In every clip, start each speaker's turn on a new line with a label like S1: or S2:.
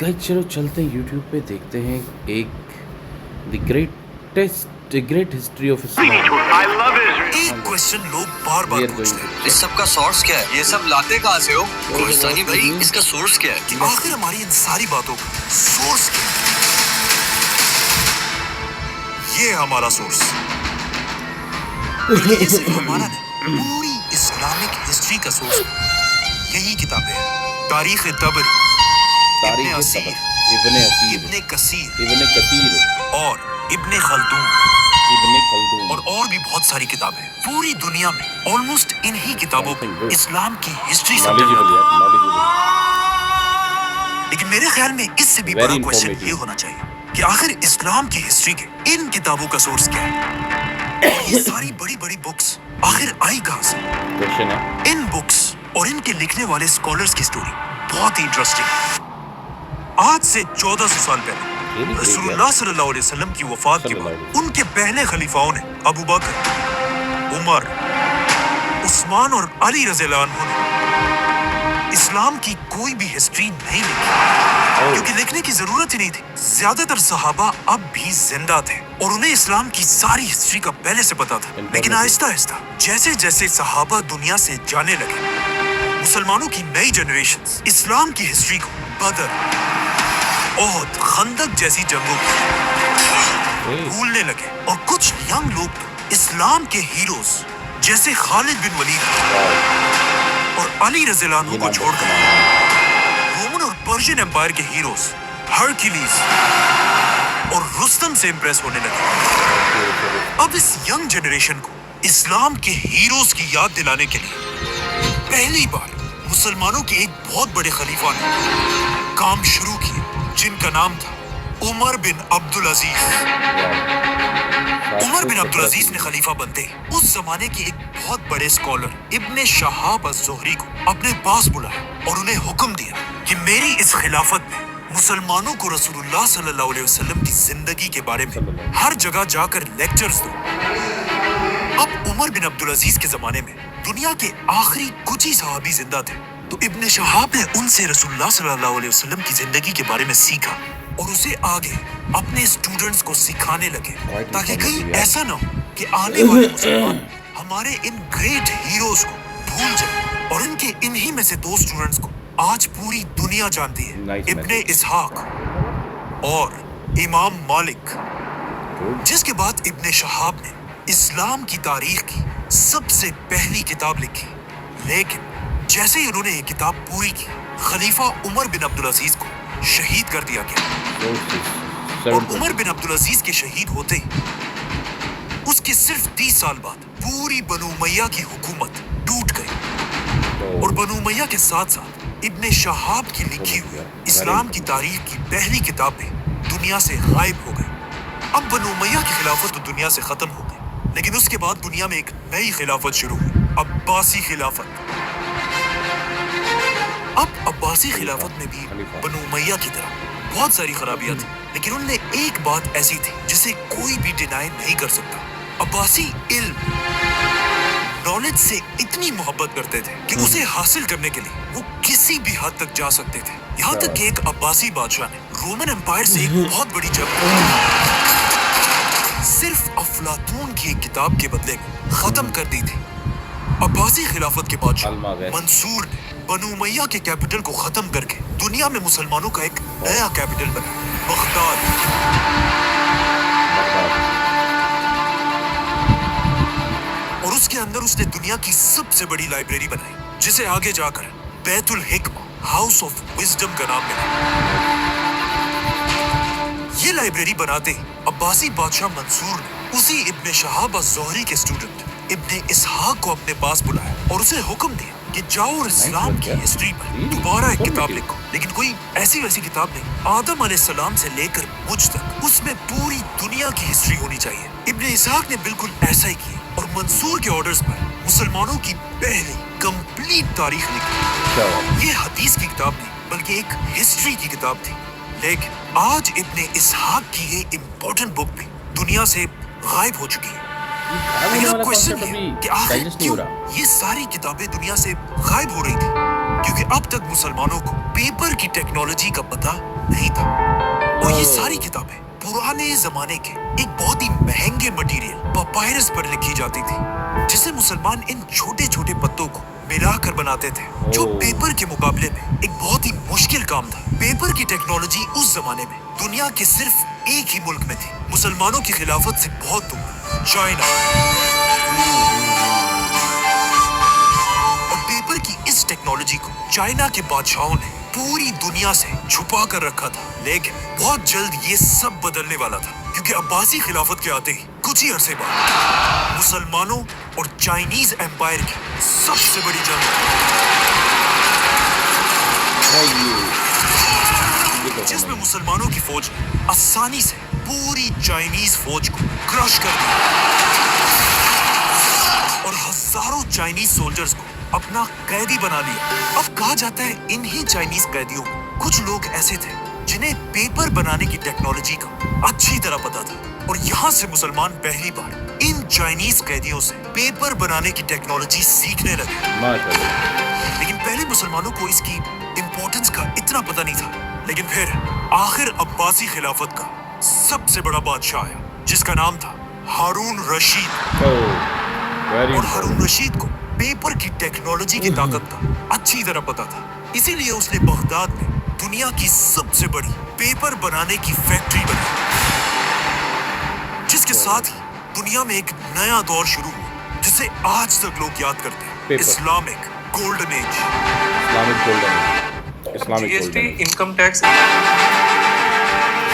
S1: Guys چلو چلتے ہیں یوٹیوب پہ دیکھتے ہیں ایک دی گریٹ ہسٹری آف اسلام.
S2: ایک کوشچن لوگ بار بار پوچھتے ہیں، اس سب کا سورس کیا ہے؟ یہ سب لاتے کہاں سے ہو؟ کوہستانی بھائی، اس کا سورس کیا ہے؟ کہ آخر ہماری ان ساری باتوں کا سورس کیا ہے؟ یہ ہمارا سورس، یہ صرف ہمارا نہیں، پوری اسلامک ہسٹری کا سورس یہی کتابیں ہیں. تاریخ طبری، ابن اسیر، ابن کثیر اور ابن خلدون اور بھی بہت ساری کتابیں. پوری دنیا میں آلموسٹ انہی کتابوں پہ اسلام کی ہسٹری سمجھا جاتا ہے. لیکن میرے خیال میں اس سے بھی بڑا کوشچن یہ ہونا چاہیے کہ آخر اسلام کی ہسٹری کے ان کتابوں کا سورس کیا ہے؟ یہ ساری بڑی بڑی بکس آخر آئی کہاں سے؟ ان بکس اور ان کے لکھنے والے اسکالرز کی سٹوری بہت ہی انٹرسٹنگ ہے. آج سے 1400 سال پہلے رسول اللہ صلی اللہ علیہ وسلم کی وفات کے بعد ان کے پہلے خلیفاؤں نے ابو بکر، عمر، عثمان اور علی رضی اللہ عنہ نے اسلام کی کوئی بھی ہسٹری نہیں لکھی، کیونکہ لکھنے کی ضرورت ہی نہیں تھی. زیادہ تر صحابہ اب بھی زندہ تھے اور انہیں اسلام کی ساری ہسٹری کا پہلے سے پتا تھا. لیکن آہستہ آہستہ جیسے جیسے صحابہ دنیا سے جانے لگے، مسلمانوں کی نئی جنریشنز اسلام کی ہسٹری کو بدر، احد، خندق جیسی جنگوں کو بھولنے لگے. اور کچھ ینگ لوگ تو اسلام کے ہیروز جیسے خالد بن ولید اور علی رضی اللہ عنہ کو چھوڑ کر رومن اور پرشین امپائر کے ہیروز ہرکیلیز اور رستم سے امپریس ہونے لگے. اب اس ینگ جنریشن کو اسلام کے ہیروز کی یاد دلانے کے لیے پہلی بار مسلمانوں کے ایک بہت بڑے خلیفہ نے کام شروع کیا، جن کا نام تھا عمر بن عبدالعزیز. عمر بن عبدالعزیز نے خلیفہ بنتے اس زمانے کے ایک بہت بڑے اسکالر ابن شہاب الزہری کو اپنے پاس بلایا اور انہیں حکم دیا کہ میری اس خلافت میں مسلمانوں کو رسول اللہ صلی اللہ علیہ وسلم کی زندگی کے بارے میں ہر جگہ جا کر لیکچرز دو. اب عمر بن عبدالعزیز کے زمانے میں دنیا کے آخری کچھ ہی صحابی زندہ تھے، تو ابن شہاب نے ان سے رسول اللہ صلی اللہ علیہ وسلم کی زندگی کے بارے میں سیکھا اور اسے آگے اپنے اسٹوڈنٹس کو سکھانے لگے، تاکہ کہیں ایسا نہ ہو کہ آنے والے مسلمان ہمارے ان گریٹ ہیروز کو بھول جائیں. اور ان کے انہی میں سے دو اسٹوڈنٹس کو آج پوری دنیا جانتی ہے، ابن اسحاق اور امام مالک. جس کے بعد ابن شہاب نے اسلام کی تاریخ کی سب سے پہلی کتاب لکھی. لیکن جیسے ہی انہوں نے یہ کتاب پوری کی، خلیفہ عمر بن عبدالعزیز کو شہید کر دیا گیا. اور عمر بن عبدالعزیز کے شہید ہوتے ہی اس کے صرف 30 سال بعد پوری بنو امیہ کی حکومت ٹوٹ گئی، اور بنو امیہ کے ساتھ ساتھ ابن شہاب کی لکھی ہوئی اسلام کی تاریخ کی پہلی کتاب بھی دنیا سے غائب ہو گئی. اب بنو امیہ کی خلافت تو دنیا سے ختم ہو گئی، لیکن اس کے بعد دنیا میں ایک نئی خلافت شروع ہوئی، عباسی خلافت. اب عباسی خلافت میں بھی بنو امیہ کی طرح بہت ساری خرابیاں تھیں، لیکن ان میں ایک بات ایسی تھی جسے کوئی بھی ڈینائی نہیں کر سکتا. عباسی علم، نالج سے اتنی محبت کرتے تھے کہ اسے حاصل کرنے کے لیے وہ کسی بھی حد تک جا سکتے تھے. یہاں تک کہ ایک عباسی بادشاہ نے رومن امپائر سے ایک بہت بڑی جنگ صرف افلاطون کی ایک کتاب کے بدلے میں ختم کر دی تھی. عباسی خلافت کے بادشاہ منصور نے بنو امیہ کے کیپٹل کو ختم کر کے دنیا میں مسلمانوں کا ایک نیا کیپٹل بنایا، بغداد. اور اس کے اندر اس نے دنیا کی سب سے بڑی لائبریری بنائی، جسے آگے جا کر بیت الحکمہ، ہاؤس آف وزڈم کا نام ملا. یہ لائبریری بناتے ہی عباسی بادشاہ منصور نے اسی ابن شہاب الزہری کے اسٹوڈنٹ ابن اسحاق کو اپنے پاس بلایا اور اسے حکم دیا کہ جاؤ اور اسلام کی ہسٹری پر دوبارہ ایک کتاب لکھو، لیکن کوئی ایسی ویسی کتاب نہیں، آدم علیہ السلام سے لے کر مجھ تک اس میں پوری دنیا کی ہسٹری ہونی چاہیے. ابن اسحاق نے بالکل ایسا ہی کیا اور منصور کے آرڈرز پر مسلمانوں کی پہلی کمپلیٹ تاریخ لکھی. یہ حدیث کی کتاب نہیں بلکہ ایک ہسٹری کی کتاب تھی. لیکن آج ابن اسحاق کی یہ امپورٹنٹ بک بھی دنیا سے غائب ہو چکی ہے. لیکن اب کوشچن ہے کہ آخر کیوں یہ ساری کتابیں دنیا سے غائب ہو رہی تھی؟ کیونکہ اب تک مسلمانوں کو پیپر کی ٹیکنالوجی کا پتہ نہیں تھا، اور یہ ساری کتابیں پرانے زمانے کے ایک بہت ہی مہنگے مٹیریل پاپائرس پر لکھی جاتی تھی، جسے مسلمان ان چھوٹے چھوٹے پتوں کو ملا کر بناتے تھے، جو پیپر کے مقابلے میں ایک بہت ہی مشکل کام تھا۔ پیپر کی ٹیکنالوجی اس زمانے میں دنیا کے صرف ایک ہی ملک میں تھی، مسلمانوں کی خلافت سے بہت دور، چائنا۔ اور پیپر کی اس ٹیکنالوجی کو چائنا کے بادشاہوں نے پوری دنیا سے چھپا کر رکھا تھا، لیکن بہت جلد یہ سب بدلنے والا تھا، کیونکہ عباسی خلافت کے آتے ہی کچھ ہی عرصے بعد مسلمانوں اور چائنیز ایمپائر کی سب سے بڑی جنگ جس میں مسلمانوں کی فوج نے آسانی سے پوری چائنیز فوج کو کرش کر دیا اور ہزاروں چائنیز سولجرز کو اپنا قیدی بنا لیا۔ اب کہا جاتا ہے انہی چائنیز قیدیوں میں کچھ لوگ ایسے تھے جنہیں پیپر بنانے کی ٹیکنالوجی کا اچھی طرح پتا تھا، اور یہاں سے مسلمان پہلی بار ان چائنیز قیدیوں سے پیپر بنانے کی ٹیکنالوجی سیکھنے لگے۔ لیکن پہلے مسلمانوں کو اس کی امپورٹنس کا اتنا پتہ نہیں تھا، لیکن پھر آخر عباسی خلافت کا سب سے بڑا بادشاہ آیا، جس کا نام تھا ہارون رشید۔ اور ہارون رشید کو پیپر کی ٹیکنالوجی کی طاقت کا اچھی طرح پتا تھا، اسی لیے اس نے بغداد میں دنیا کی سب سے بڑی پیپر بنانے کی فیکٹری بنائی، جس کے ساتھ ہی دنیا میں ایک نیا دور شروع ہوا جسے آج تک لوگ یاد کرتے ہیں، اسلامک گولڈن ایج۔
S3: جی S T income tax.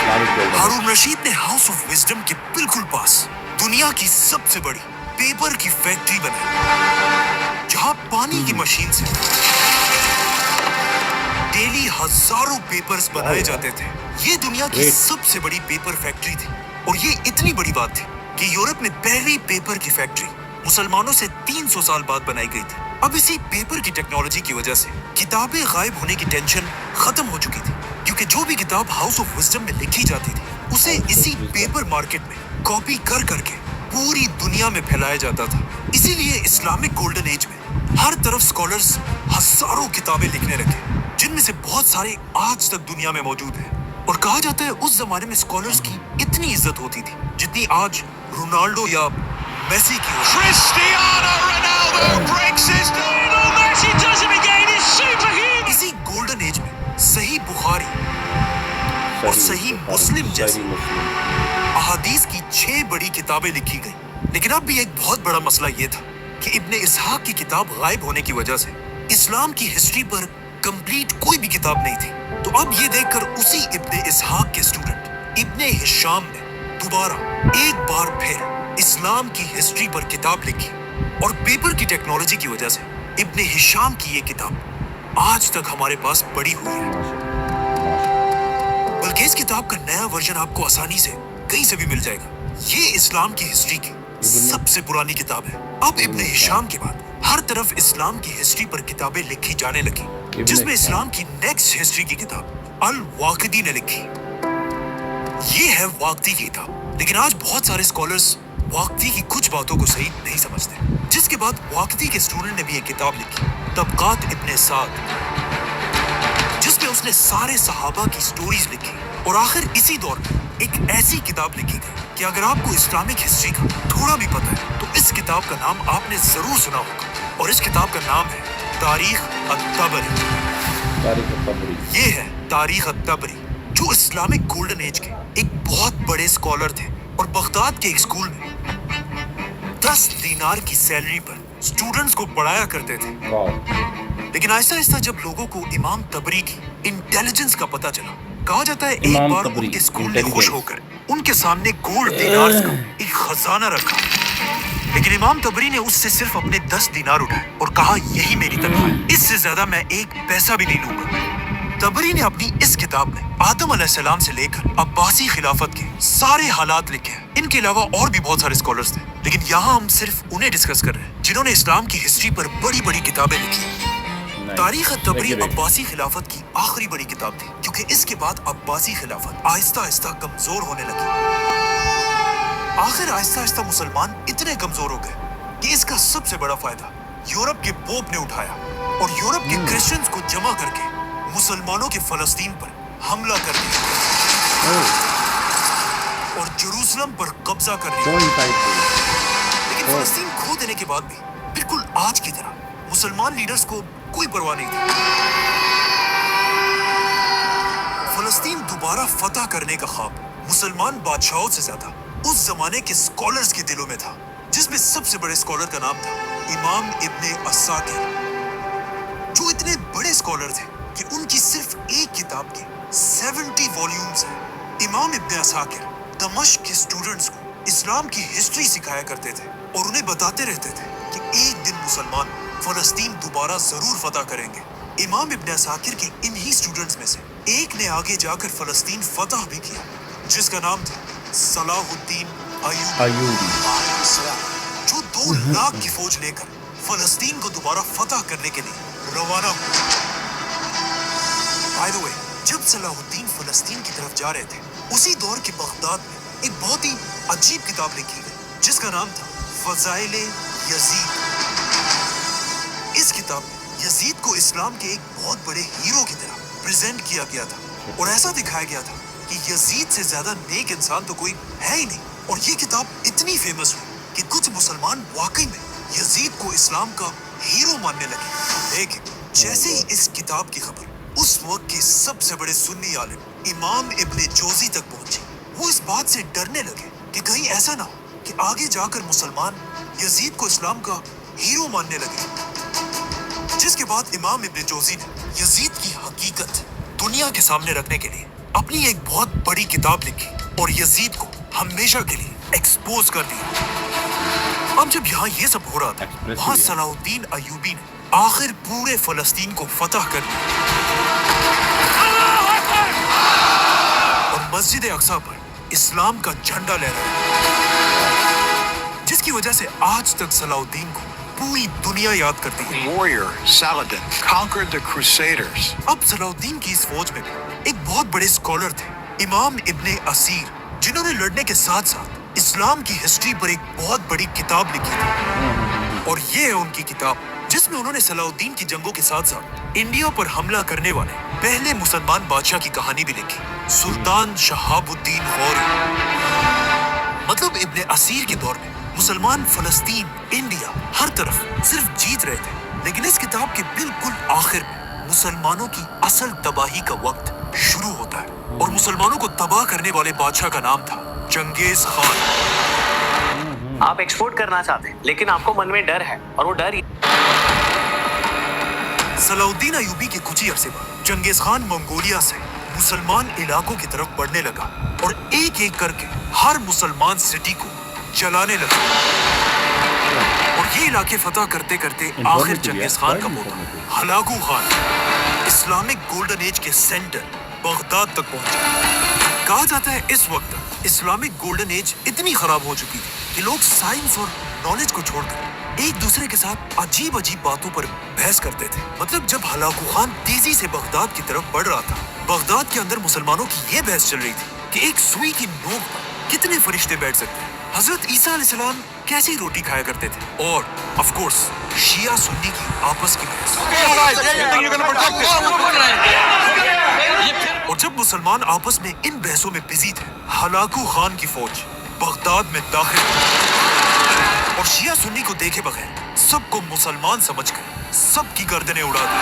S2: Haroon Rashid نے ہاؤس آف وزڈم کے بالکل پاس دنیا کی سب سے بڑی پیپر کی فیکٹری بنائی، جہاں پانی کی مشین سے ڈیلی ہزاروں پیپرز بنائے جاتے تھے۔ یہ دنیا کی سب سے بڑی پیپر فیکٹری تھی، اور یہ اتنی بڑی بات تھی کہ یورپ میں پہلی پیپر کی فیکٹری مسلمانوں سے 300 سال بعد بنائی گئی تھی۔ اب اسی پیپر کی ٹیکنالوجی کی وجہ سے کتابیں غائب ہونے کی ٹینشن ختم ہو چکی تھی، کیونکہ جو بھی کتاب ہاؤس آف وزڈم میں لکھی جاتی تھی اسے اسی پیپر مارکیٹ میں کاپی کر کر کے پوری دنیا میں پھیلایا جاتا تھا۔ اسی لیے اسلامک گولڈن ایج میں ہر طرف اسکالرز ہزاروں کتابیں لکھنے لگے، جن میں سے بہت سارے آج تک دنیا میں موجود ہیں، اور کہا جاتا ہے اس زمانے میں اسکالرز کی اتنی عزت ہوتی تھی جتنی آج رونالڈو یا میسی کی ہو۔ اسی گولڈن ایج میں صحیح بخاری اور صحیح مسلم جیسی احادیث کی 6 بڑی کتابیں لکھی گئی، لیکن اب بھی ایک بہت بڑا مسئلہ یہ تھا کہ ابن اسحاق کی کتاب غائب ہونے کی وجہ سے اسلام کی ہسٹری پر کمپلیٹ کوئی بھی کتاب نہیں تھی۔ تو اب یہ دیکھ کر اسی ابن اسحاق کے اسٹوڈنٹ ابن ہشام نے دوبارہ ایک بار پھر اسلام کی ہسٹری پر کتاب لکھی، اور پیپر کی ٹیکنالوجی کی وجہ سے ابن ہشام کی یہ کتاب آج تک ہمارے پاس پڑی ہوئی ہے، بلکہ اس کتاب کا نیا ورژن آپ کو آسانی سے کہیں سے بھی مل جائے گا۔ یہ اسلام کی ہسٹری کی سب سے پرانی کتاب ہے۔ اب ابن ہشام کے بعد ہر طرف اسلام کی ہسٹری پر کتابیں لکھی جانے لگی، جس میں اسلام کی نیکسٹ ہسٹری کی کتاب الواقدی نے لکھی۔ یہ ہے واقدی کی کتاب، لیکن آج بہت سارے اسکالرز واقدی کی کچھ باتوں کو صحیح نہیں سمجھتے، جس کے بعد واقدی کے اسٹوڈنٹ نے بھی ایک کتاب لکھی، طبقات ابن سعد، جس میں اس نے سارے صحابہ کی سٹوریز لکھی۔ اور آخر اسی دور میں ایک ایسی کتاب لکھی گئی کہ اگر آپ کو اسلامک ہسٹری کا تھوڑا بھی پتہ ہے تو اس کتاب کا نام آپ نے ضرور سنا ہوگا، اور اس کتاب کا نام ہے تاریخ الطبری۔ یہ ہے تاریخ الطبری، جو اسلامک گولڈن ایج کے ایک بہت بڑے اسکالر تھے، اور بغداد کے ایک اسکول میں 10 دینار کی سیلری پر اسٹوڈنٹس کو پڑھایا کرتے تھے۔ لیکن آہستہ آہستہ جب لوگوں کو امام طبری کی انٹیلیجنس کا پتہ چلا، کہا جاتا ہے ایک بار ان کے اسکول نے خوش ہو کر ان کے سامنے گولڈ دینارز کا ایک خزانہ رکھا، لیکن امام طبری نے اس سے صرف اپنے 10 دینار اٹھائے اور کہا یہی میری تنخواہ ہے، اس سے زیادہ میں ایک پیسہ بھی نہیں لوں گا۔ طبری نے اپنی اس کتاب میں آدم علیہ السلام سے لے کر عباسی خلافت کے سارے حالات لکھے ہیں۔ ان کے علاوہ اور بھی بہت سارے اسکالرز تھے، لیکن یہاں ہم صرف انہیں ڈسکس کر رہے ہیں جنہوں نے اسلام کی ہسٹری پر بڑی بڑی کتابیں لکھی۔ تاریخ الطبری عباسی خلافت کی آخری بڑی کتاب تھی، کیونکہ اس کے بعد عباسی خلافت آہستہ آہستہ کمزور ہونے لگی۔ آخر آہستہ آہستہ مسلمان اتنے کمزور ہو گئے کہ اس کا سب سے بڑا فائدہ یورپ کے پوپ نے اٹھایا، اور یورپ کے کرسچنز کو جمع کر کے مسلمانوں کے فلسطین پر حملہ کر دیا اور جروسلم پر قبضہ کر لیا. لیکن فلسطین کھو دینے کے بعد بھی بالکل آج کی طرح مسلمان لیڈرز کو کوئی پرواہ نہیں تھی. فلسطین دوبارہ فتح کرنے کا خواب مسلمان بادشاہوں سے زیادہ اس زمانے کے اسکالرز کے دلوں میں تھا، جس میں سب سے بڑے اسکالر کا نام تھا امام ابن عساکر، جو اتنے بڑے اسکالر تھے کہ ان کی صرف ایک کتاب کے 70 والیومز ہیں. امام ابن عساکر دمشق کے اسٹوڈنٹس کو اسلام کی ہسٹری سکھایا کرتے تھے اور انہیں بتاتے رہتے تھے کہ ایک دن مسلمان فلسطین دوبارہ ضرور فتح کریں گے. امام ابن عساکر کے انہی اسٹوڈنٹس میں سے ایک نے آگے جا کر فلسطین فتح بھی کیا، جس کا نام تھا صلاح الدین ایوبی، جو 2 لاکھ کی فوج لے کر فلسطین کو دوبارہ فتح کرنے کے لیے روانہ ہوا. بائی دی وے، جب صلاح الدین فلسطین کی طرف جا رہے تھے، اسی دور کے بغداد میں ایک بہت ہی عجیب کتاب لکھی گئی جس کا نام تھا فضائل یزید. اس کتاب میں یزید کو اسلام کے ایک بہت بڑے ہیرو کی طرح پریزنٹ کیا گیا تھا اور ایسا دکھایا گیا تھا کہ یزید سے زیادہ نیک انسان تو کوئی ہے ہی نہیں. اور یہ کتاب اتنی فیمس ہوئی کہ کچھ مسلمان واقعی میں یزید کو اسلام کا ہیرو ماننے لگے. لیکن جیسے ہی اس کتاب کی خبر اس وقت کے سب سے بڑے سنی عالم امام ابن جوزی تک پہنچی، وہ اس بات سے ڈرنے لگے کہ کہیں ایسا نہ ہو کہ آگے جا کر مسلمان یزید کو اسلام کا ہیرو ماننے لگے. جس کے بعد امام ابن جوزی نے یزید کی حقیقت دنیا کے سامنے رکھنے کے لیے اپنی ایک بہت بڑی کتاب لکھی اور یزید کو ہمیشہ کے لیے ایکسپوز کر دیا. اب جب یہاں یہ سب ہو رہا تھا، وہاں صلاح الدین ایوبی نے آخر پورے فلسطین کو فتح کر دیا اور مسجد اقصی پر اسلام کا جھنڈا لہرایا، جس کی وجہ سے آج تک صلاح الدین کو پوری دنیا یاد کرتی ہے.
S4: Warrior Saladin conquered the Crusaders.
S2: اب صلاح الدین کی اس فوج میں بھی ایک بہت بڑے اسکالر تھے، امام ابن اسیر، جنہوں نے لڑنے کے ساتھ ساتھ اسلام کی ہسٹری پر ایک بہت بڑی کتاب لکھی تھی. اور یہ ہے ان کی کتاب جس میں انہوں نے صلاح الدین کی جنگوں کے ساتھ ساتھ انڈیا پر حملہ کرنے والے پہلے مسلمان بادشاہ کی کہانی بھی لکھی، سلطان شہاب الدین غوری. مطلب ابن اسیر کے دور میں مسلمان فلسطین، انڈیا، ہر طرف صرف جیت رہے تھے. لیکن اس کتاب کے بالکل آخر میں مسلمانوں کی اصل تباہی کا وقت شروع ہوتا ہے اور مسلمانوں کو تباہ کرنے والے بادشاہ کا نام تھا چنگیز خان.
S5: آپ ایکسپورٹ کرنا چاہتے ہیں لیکن آپ کو من میں ڈر ہے، اور وہ ڈر
S2: صلاح الدین ایوبی کے کچھ ہی عرصے بعد چنگیز خان منگولیا سے مسلمان علاقوں کی طرف بڑھنے لگا اور ایک ایک کر کے ہر مسلمان سٹی کو چلانے لگا. اور یہ علاقے فتح کرتے کرتے آخر چنگیز خان کا پوتا Hulagu Khan Islamic golden age کے سینٹر بغداد تک پہنچا. کہا جاتا ہے اس وقت تک اسلامک گولڈن ایج اتنی خراب ہو چکی تھی کہ لوگ سائنس اور نالج کو چھوڑ کر ایک دوسرے کے ساتھ عجیب عجیب باتوں پر بحث کرتے تھے. مطلب جب ہلاکو خان تیزی سے بغداد کی طرف بڑھ رہا تھا، بغداد کے اندر مسلمانوں کی یہ بحث چل رہی تھی کہ ایک سوئی کی نوک پر کتنے فرشتے بیٹھ سکتے ہیں. حضرت عیسیٰ علیہ السلام کیسی روٹی کھایا کرتے تھے، اور آف کورس شیعہ سنی کی آپس کی بحث. اور جب مسلمان آپس میں ان بحثوں میں بزی تھے، ہلاکو خان کی فوج بغداد میں داخل ہوئی اور شیعہ سنی کو دیکھے بغیر سب کو مسلمان سمجھ کر سب کی گردنیں اڑا دی.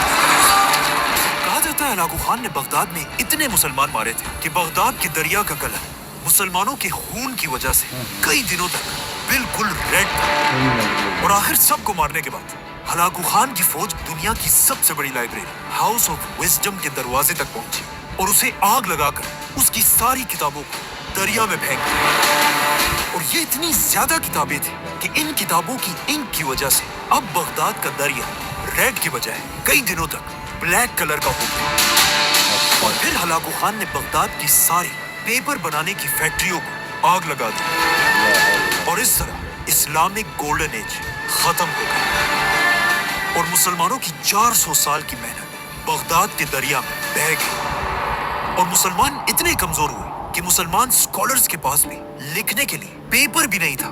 S2: کہا جاتا ہے ہلاکو خان نے بغداد میں اتنے مسلمان مارے تھے کہ بغداد کے دریا کا کلر مسلمانوں کے خون کی وجہ سے کئی دنوں تک بالکل ریڈ تھا. اور آخر سب کو مارنے کے بعد ہلاکو خان کی فوج دنیا کی سب سے بڑی لائبریری ہاؤس آف وزڈم کے دروازے تک پہنچی اور اسے آگ لگا کر اس کی ساری کتابوں کو دریا میں پھینک دیا. اور یہ اتنی زیادہ کتابیں تھیں کہ ان کتابوں کی انک کی وجہ سے اب بغداد کا دریا ریڈ کی بجائے کئی دنوں تک بلیک کلر کا ہو گیا. اور پھر ہلاکو خان نے بغداد کی ساری پیپر بنانے کی فیکٹریوں کو آگ لگا دی اور اس طرح اسلامک گولڈن ایج ختم ہو گئی اور مسلمانوں کی 400 سال کی محنت بغداد کے دریا میں بہہ گئی. اور مسلمان اتنے کمزور ہوئے کہ مسلمان اسکالرز کے پاس بھی لکھنے کے لیے پیپر بھی نہیں تھا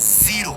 S2: 0,